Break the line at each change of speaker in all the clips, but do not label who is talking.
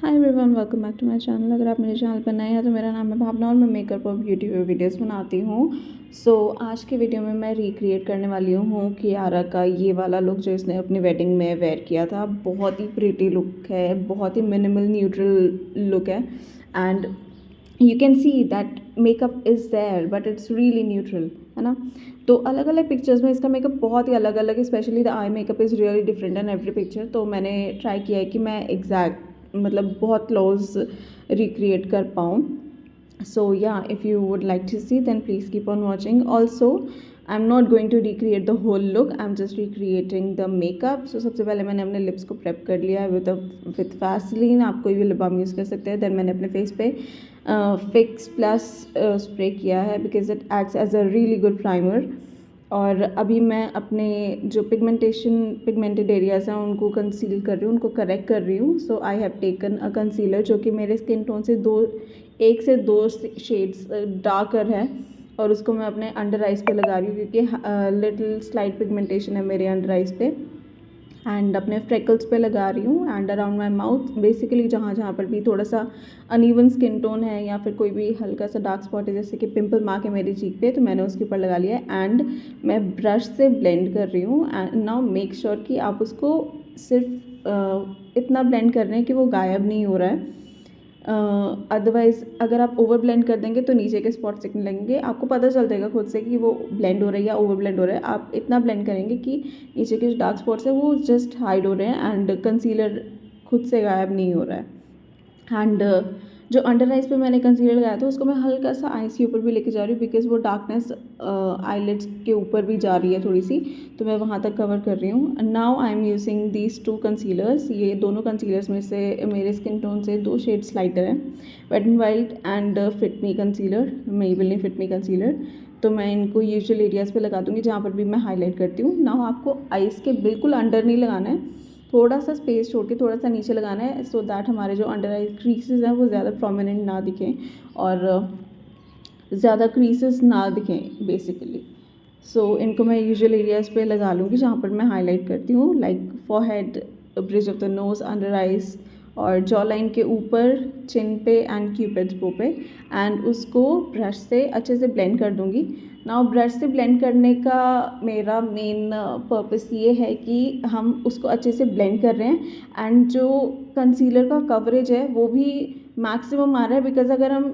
Hi everyone, welcome back to my channel. अगर आप मेरे चैनल पर नए हैं तो मेरा नाम है भावना और मैं मेकअप और ब्यूटी वीडियोस बनाती हूँ। आज के वीडियो में मैं रिक्रिएट करने वाली हूँ कियारा का ये वाला लुक जो इसने अपनी वेडिंग में वेयर किया था। बहुत ही प्रिटी लुक है, बहुत ही मिनिमल न्यूट्रल लुक है and you can see that makeup is there but it's really neutral, है ना। तो अलग अलग पिक्चर्स में इसका मेकअप बहुत ही अलग अलग है, specially the eye makeup is really different in every picture. तो मैंने ट्राई किया है कि मैं एग्जैक्ट मतलब बहुत क्लोज रिक्रिएट कर पाऊँ। So yeah, if you would like to see then please keep on watching. Also I'm not going to recreate the whole look, I'm just recreating the makeup. So सबसे पहले मैंने अपने lips को prep कर लिया है विथ वैसलीन। आप कोई भी लिप बाम यूज़ कर सकते हैं। देन मैंने अपने फेस पे फिक्स प्लस स्प्रे किया है because it acts as a really good primer. और अभी मैं अपने जो पिगमेंटेड एरियाज़ हैं उनको कंसील कर रही हूँ, उनको करेक्ट कर रही हूँ। So I have taken a concealer जो कि मेरे स्किन टोन से एक से दो शेड्स डार्कर है और उसको मैं अपने अंडर आइज़ पे लगा रही हूँ क्योंकि लिटिल स्लाइट पिगमेंटेशन है मेरे अंडर आइज़ पे एंड अपने फ्रेकल्स पे लगा रही हूँ and around my mouth. Basically जहाँ जहाँ पर भी थोड़ा सा अनइवन स्किन टोन है या फिर कोई भी हल्का सा डार्क स्पॉट है, जैसे कि पिंपल मार्क है मेरी चीक पे, तो मैंने उसके ऊपर लगा लिया है एंड मैं ब्रश से ब्लेंड कर रही हूँ। एंड नाउ मेक श्योर कि आप उसको सिर्फ इतना ब्लेंड कर रहे हैं कि वो गायब नहीं हो रहा है। अदरवाइज़ अगर आप ओवर ब्लेंड कर देंगे तो नीचे के स्पॉट दिखने लगेंगे। आपको पता चल जाएगा खुद से कि वो ब्लेंड हो रहा है या ओवर ब्लेंड हो रहा है। आप इतना ब्लेंड करेंगे कि नीचे के जो डार्क स्पॉट्स है वो जस्ट हाइड हो रहे हैं एंड कंसीलर खुद से गायब नहीं हो रहा है। एंड जो अंडर आइज़ पे मैंने कंसीलर लगाया था उसको मैं हल्का सा आइज़ के ऊपर भी लेके जा रही हूँ बिकॉज वो डार्कनेस आईलिड्स के ऊपर भी जा रही है थोड़ी सी, तो मैं वहाँ तक कवर कर रही हूँ। Now I am using these two concealers. ये दोनों कंसीलर्स में से मेरे स्किन टोन से 2 शेड्स लाइटर हैं, Wet and Wild and Fit Me concealer, Maybelline Fit Me concealer. तो मैं इनको यूजुअल एरियाज़ पे लगा दूँगी जहाँ पर भी मैं हाईलाइट करती हूँ। नाउ आपको आइज़ के बिल्कुल अंडर नहीं लगाना है, थोड़ा सा स्पेस छोड़ के थोड़ा सा नीचे लगाना है सो दैट हमारे जो अंडर आई क्रीसेस हैं वो ज़्यादा प्रोमिनेंट ना दिखें और ज़्यादा क्रीसेस ना दिखें बेसिकली। सो इनको मैं यूजुअल एरियाज़ पे लगा लूँगी जहाँ पर मैं हाईलाइट करती हूँ, like forehead, bridge of the nose, under eyes और जॉ लाइन के ऊपर, चिन पे एंड क्यूपिड्स बो पे। एंड उसको ब्रश से अच्छे से ब्लेंड कर दूँगी। नाउ ब्रश से ब्लेंड करने का मेरा मेन पर्पस ये है कि हम उसको अच्छे से ब्लेंड कर रहे हैं एंड जो कंसीलर का कवरेज है वो भी मैक्सिमम आ रहा है बिकॉज अगर हम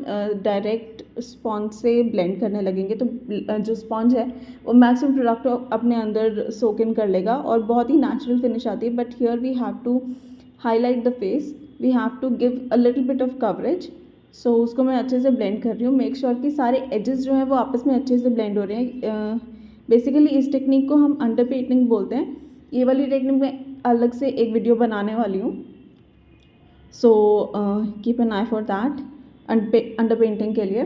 डायरेक्ट स्पॉन्ज से ब्लेंड करने लगेंगे तो जो स्पॉन्ज है वो मैक्सिमम प्रोडक्ट अपने अंदर सोक इन कर लेगा और बहुत ही नेचुरल फिनिश आती है। But here we have to highlight the face, we have to give a little bit of coverage. So उसको मैं अच्छे से ब्लेंड कर रही हूँ। मेक श्योर कि सारे एजेस जो हैं वो आपस में अच्छे से ब्लेंड हो रहे हैं। बेसिकली इस टेक्निक को हम अंडर पेंटिंग बोलते हैं। ये वाली टेक्निक मैं अलग से एक वीडियो बनाने वाली हूँ, so keep an I for that. Under painting के लिए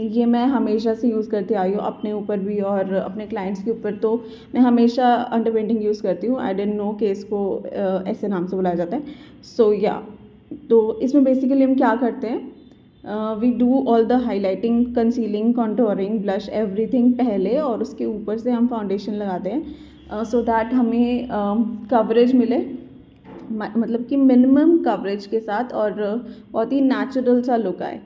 ये मैं हमेशा से यूज़ करती आई हूँ, अपने ऊपर भी और अपने क्लाइंट्स के ऊपर तो मैं हमेशा अंडर पेंटिंग यूज़ करती हूँ। आई डेंट नो कि इसको ऐसे नाम से बुलाया जाता है। सो या तो इसमें बेसिकली हम क्या करते हैं, we do all the highlighting, concealing, contouring, blush, everything पहले और उसके ऊपर से हम फाउंडेशन लगाते हैं सो दैट हमें कवरेज मिले, मतलब कि मिनिमम कवरेज के साथ और बहुत ही नेचुरल सा लुक आए।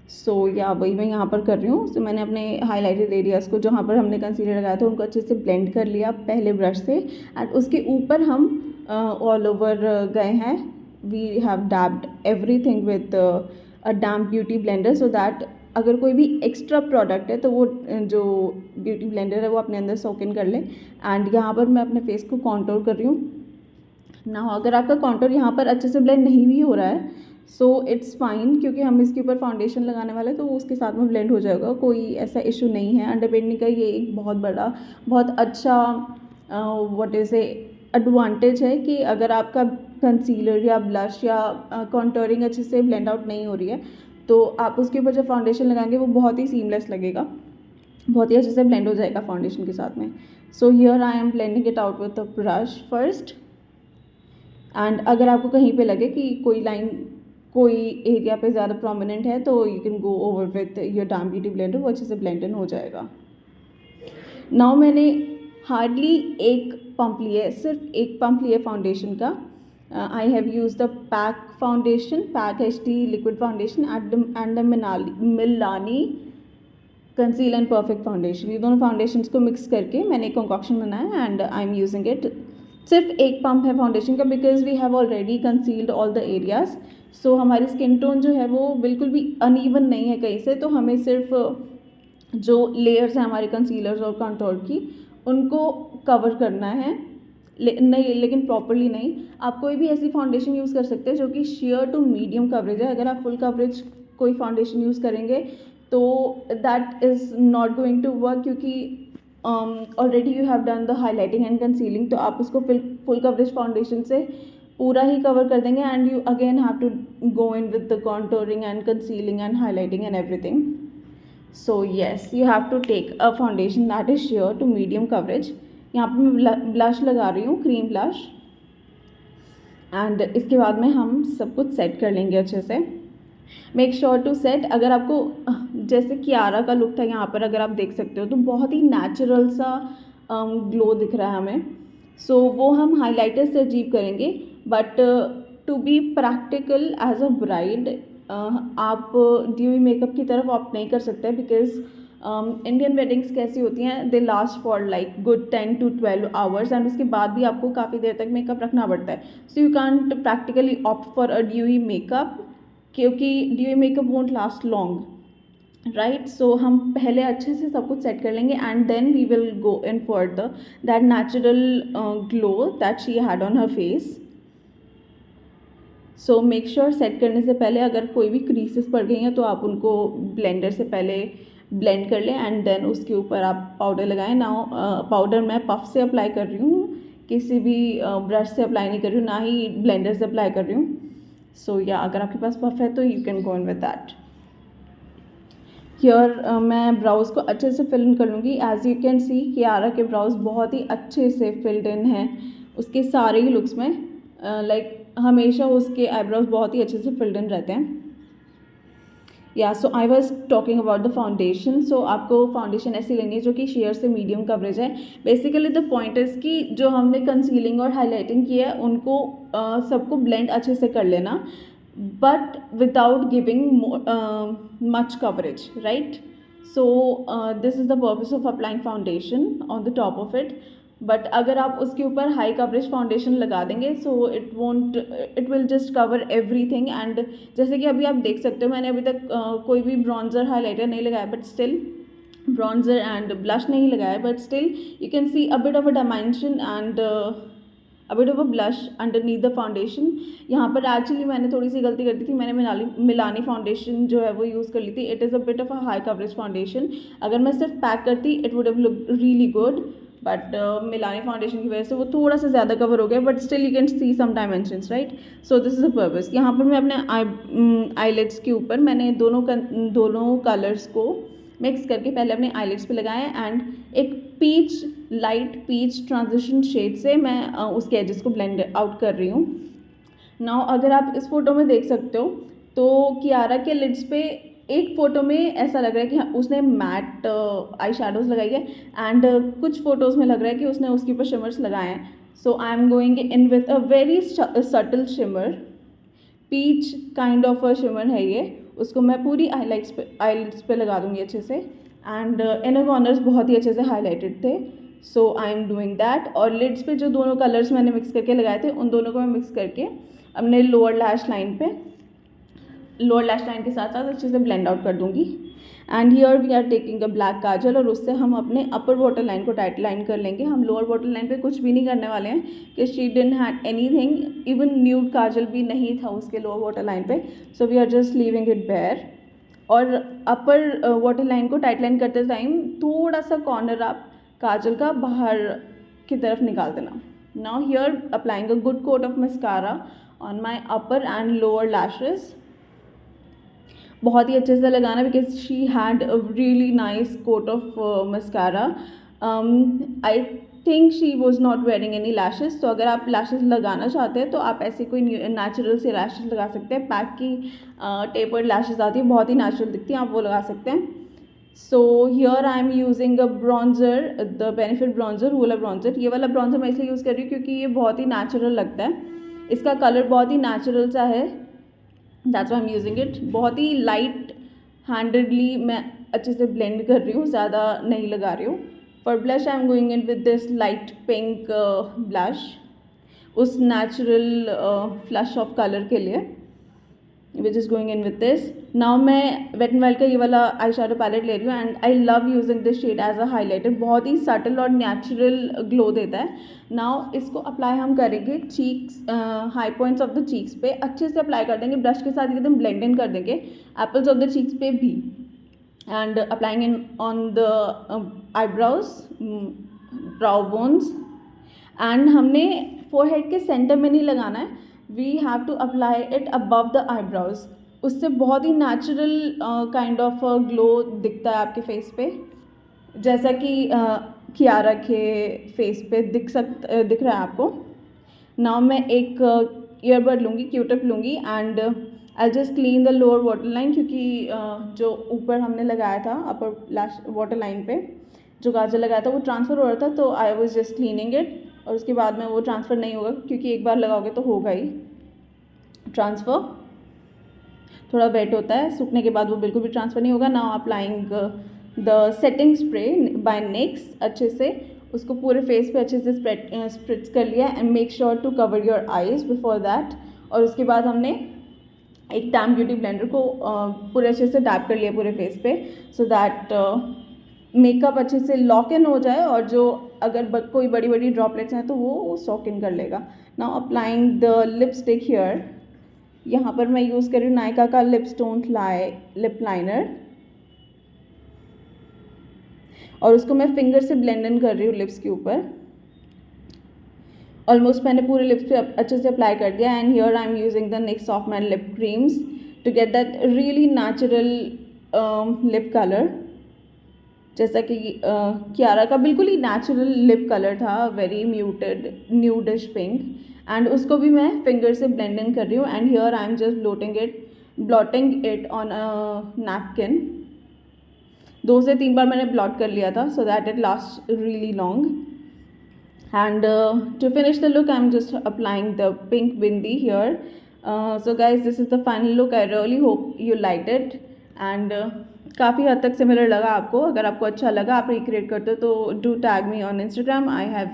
सो या वही मैं यहाँ पर कर रही हूँ। सो मैंने अपने हाईलाइटेड एरियाज़ को जहाँ पर हमने कंसीलर लगाया था उनको अच्छे से ब्लेंड कर लिया पहले ब्रश से एंड उसके ऊपर हम ऑल ओवर गए हैं। We have dabbed everything with a damp beauty blender so that अगर कोई भी एक्स्ट्रा प्रोडक्ट है तो वो जो ब्यूटी ब्लेंडर है वो अपने अंदर सोक इन कर ले। एंड यहाँ पर मैं अपने फेस को कॉन्टोर कर रही हूँ ना। अगर आपका कॉन्टोर यहाँ पर अच्छे से ब्लेंड नहीं भी हो रहा है सो इट्स फाइन क्योंकि हम इसके ऊपर फाउंडेशन लगाने वाले हैं तो उसके साथ में ब्लेंड हो जाएगा, कोई ऐसा इशू नहीं है। अंडर पेंटिंग का ये एक बहुत बड़ा, बहुत अच्छा व्हाट इज़ ए एडवांटेज है कि अगर आपका कंसीलर या ब्लश या कॉन्टोरिंग अच्छे से ब्लेंड आउट नहीं हो रही है तो आप उसके ऊपर जब फाउंडेशन लगाएंगे वो बहुत ही सीमलेस लगेगा, बहुत ही अच्छे से ब्लेंड हो जाएगा फाउंडेशन के साथ में। So here I M blending it out with the brush first. And अगर आपको कहीं पे लगे कि कोई लाइन, कोई एरिया पे ज़्यादा प्रोमिनेंट है तो you can go over with your damp beauty blender, वो अच्छे से ब्लेंड इन हो जाएगा। नाउ मैंने हार्डली एक पंप लिया है, सिर्फ एक पंप लिया फाउंडेशन का I have used the PAC foundation, PAC HD liquid foundation and the Milani conceal and perfect foundation. ये दोनों फाउंडेशंस को मिक्स करके मैंने एक कंकॉक्शन बनाया and I am using it. सिर्फ एक पंप है फाउंडेशन का because we have already concealed all the areas. So हमारी स्किन टोन जो है वो बिल्कुल भी अनइवन नहीं है कहीं से, तो हमें सिर्फ जो लेयर्स हैं हमारे कंसीलर्स और कंटूर की उनको कवर करना है, लेकिन प्रॉपरली नहीं। आप कोई भी ऐसी फाउंडेशन यूज़ कर सकते हैं जो कि शेयर टू मीडियम कवरेज है। अगर आप फुल कवरेज कोई फाउंडेशन यूज़ करेंगे तो that is not going to work, क्योंकि already you have done the highlighting and concealing, तो आप उसको फुल कवरेज फाउंडेशन से पूरा ही कवर कर देंगे and you again have to go in with the contouring and concealing and highlighting and everything. So yes, you have to take a foundation that is sheer to medium coverage. यहाँ पर मैं blush लगा रही हूँ, cream blush, and इसके बाद में हम सब कुछ सेट कर लेंगे अच्छे से। Make sure to set. अगर आपको जैसे कियारा का लुक था यहाँ पर अगर आप देख सकते हो तो बहुत ही नेचुरल सा ग्लो दिख रहा है हमें। सो वो हम हाइलाइटर से अचीव करेंगे, but to be practical as a bride आप ड्यूई मेकअप की तरफ ऑप्ट नहीं कर सकते, बिकॉज इंडियन वेडिंग्स कैसी होती हैं, they last for like good 10 to 12 hours and उसके बाद भी आपको काफ़ी देर तक मेकअप रखना पड़ता है। So you can't practically opt for a dewy makeup, क्योंकि dewy makeup won't last long, right. So हम पहले अच्छे से सब कुछ सेट कर लेंगे and then we will go in for that natural glow that she had on her face. So make sure set करने से पहले अगर कोई भी क्रीसेस पड़ गई हैं तो आप उनको ब्लेंडर से पहले ब्लेंड कर लें एंड देन उसके ऊपर आप पाउडर लगाएं। नाउ पाउडर मैं पफ से अप्लाई कर रही हूँ, किसी भी ब्रश से अप्लाई नहीं कर रही हूँ, ना ही ब्लेंडर से अप्लाई कर रही हूँ। सो या अगर आपके पास पफ है तो you can go in with that. Here मैं ब्राउज को अच्छे से फिल इन कर लूँगी। As you can see Kiara के ब्राउज बहुत ही अच्छे से फिल्ड इन हैं उसके सारे ही लुक्स में। लाइक हमेशा उसके आईब्रोज बहुत ही अच्छे से फिल्ड इन रहते हैं। या so I was talking about the foundation. So आपको फाउंडेशन ऐसी लेनी है जो कि शेयर से मीडियम कवरेज है। बेसिकली द पॉइंट इज़ कि जो हमने कंसीलिंग और हाईलाइटिंग की है उनको सबको ब्लेंड अच्छे से कर लेना, but without giving much coverage, right. So this is the purpose of applying foundation on the top of it. But अगर आप उसके ऊपर हाई कवरेज फाउंडेशन लगा देंगे so it will just cover everything. And जैसे कि अभी आप देख सकते हो मैंने अभी तक कोई भी ब्रॉन्जर हाइलाइटर नहीं लगाया, but still bronzer and blush नहीं लगाया, but still you can C a bit of a dimension and a bit of a blush underneath the foundation. यहाँ पर एक्चुअली मैंने थोड़ी सी गलती कर दी थी, मैंने मिलानी फाउंडेशन जो है वो यूज़ कर ली थी। It is a bit of a high coverage foundation. अगर मैं सिर्फ पैक करती it would have look really good, but Milani foundation की वजह से वो थोड़ा सा ज़्यादा कवर हो गया, but still you can see some dimensions, right. So this is the purpose. यहाँ पर मैं अपने आईलिड्स के ऊपर मैंने दोनों कलर्स को मिक्स करके पहले अपने आईलिड्स पे लगाया एंड एक लाइट पीच ट्रांजिशन शेड से मैं उसके एजेस को ब्लेंड आउट कर रही हूँ। नाउ अगर आप इस फोटो में देख सकते हो तो कियारा के लिड्स पे एक फ़ोटो में ऐसा लग रहा है कि उसने मैट आई शेडोज़ लगाई है एंड कुछ फ़ोटोज़ में लग रहा है कि उसने उसके ऊपर शिमर्स लगाए हैं। So I am going in with a very subtle shimmer, peach kind of a shimmer है ये। उसको मैं पूरी आईलिड्स पे लगा दूँगी अच्छे से एंड इनर कॉर्नर्स बहुत ही अच्छे से हाईलाइटेड थे। सो आई एम डूइंग दैट। और लिड्स पे जो दोनों कलर्स मैंने मिक्स करके लगाए थे उन दोनों को मैं मिक्स करके अपने लोअर लैश लाइन के साथ साथ अच्छे से ब्लेंड आउट कर दूंगी। And here we are taking a black kajal और उससे हम अपने अपर वाटर लाइन को टाइट लाइन कर लेंगे। हम लोअर वाटर लाइन पे कुछ भी नहीं करने वाले हैं कि she didn't had anything, even nude kajal भी नहीं था उसके लोअर वाटर लाइन पे। So we are just leaving it bare. और अपर वाटर लाइन को टाइट लाइन करते टाइम थोड़ा सा कॉर्नर आप काजल का बाहर की तरफ निकाल देना। Now here applying a good coat of mascara on my upper and lower lashes. बहुत ही अच्छे से लगाना because she had a really nice coat of mascara. I think she was not wearing any lashes. तो अगर आप lashes लगाना चाहते हैं तो आप ऐसे कोई नेचुरल से लैशेस लगा सकते हैं। पैक की टेपर्ड लैशेस आती है, बहुत ही नेचुरल दिखती हैं, आप वो लगा सकते हैं। So here I am using a bronzer, the benefit bronzer, ruler bronzer. ये वाला ब्रॉन्जर मैं इसलिए यूज़ कर रही हूँ क्योंकि ये बहुत ही नेचुरल लगता है। इसका कलर बहुत ही नेचुरल सा है, that's why I am using it. बहुत ही लाइट हैंडेडली मैं अच्छे से ब्लेंड कर रही हूँ, ज़्यादा नहीं लगा रही हूँ। For blush I am going in with this light pink blush, उस नेचुरल फ्लश ऑफ कलर के लिए, which is going in with this. Now मैं वेट एन वाइल्ड का ये वाला आई शेडो पैलेट ले रही हूँ and I love using this shade as a highlighter, बहुत ही सटल और नेचुरल ग्लो देता है। नाउ इसको अप्लाई हम करेंगे cheeks, high points of the cheeks पे अच्छे से अप्लाई कर देंगे, ब्रश के साथ एकदम ब्लेंड इन कर देंगे, एप्पल्स ऑफ द चीक्स पे भी, and applying in on the eyebrows, brow bones. And हमने फोरहेड के सेंटर में नहीं लगाना है, we have to apply it above the eyebrows, उससे बहुत ही नेचुरल काइंड ऑफ ग्लो दिखता है आपके फेस पे, जैसा कि कियारा के फेस पे दिख रहा है आपको। नाउ मैं एक ईयरबड लूँगी, क्यूटिप लूँगी and I just clean the lower water line, क्योंकि जो ऊपर हमने लगाया था अपर लैश वाटर लाइन पे जो काजल लगाया था वो ट्रांसफ़र हो रहा था, तो I was just cleaning it. और उसके बाद में वो ट्रांसफ़र नहीं होगा, क्योंकि एक बार लगाओगे तो होगा ही ट्रांसफ़र, थोड़ा वेट होता है, सूखने के बाद वो बिल्कुल भी ट्रांसफ़र नहीं होगा। Now applying the setting spray by NYX, अच्छे से उसको पूरे फेस पे अच्छे से स्प्रिट्स कर लिया and make sure to cover your eyes before that. और उसके बाद हमने एक टैम ब्यूटी ब्लेंडर को पूरे अच्छे से डैप कर लिया पूरे फेस पे, सो दैट मेकअप अच्छे से लॉक इन हो जाए, और जो अगर कोई बड़ी बड़ी ड्रॉपलेट्स हैं तो वो सॉक इन कर लेगा। Now applying the lipstick here, यहाँ पर मैं यूज़ कर रही हूँ नायका का लिपस्टोन लिप लाइनर, और उसको मैं फिंगर से ब्लेंड इन कर रही हूँ लिप्स के ऊपर। ऑलमोस्ट मैंने पूरे लिप्स पे अच्छे से अप्लाई कर दिया and here I am using the NYX soft matte lip creams to get that really natural lip colour, जैसा कि कियारा का बिल्कुल ही नेचुरल लिप कलर था, very muted nudish pink, and उसको भी मैं फिंगर से ब्लेंड इन कर रही हूँ and here I am just blotting it on a napkin. 2 से 3 बार मैंने ब्लॉट कर लिया था, so that it last really long. And to finish the look I am just applying the pink bindi here. So guys this is the final look, I really hope you like it and काफ़ी हद तक similar लगा आपको। अगर आपको अच्छा लगा, आप रिक्रिएट करते हो, तो do tag me on Instagram. I have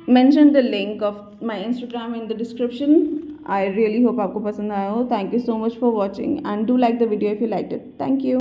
mention the link of my Instagram in the description. I really hope आपको पसंद आया हो. Thank you so much for watching and do like the video if you liked it. Thank you.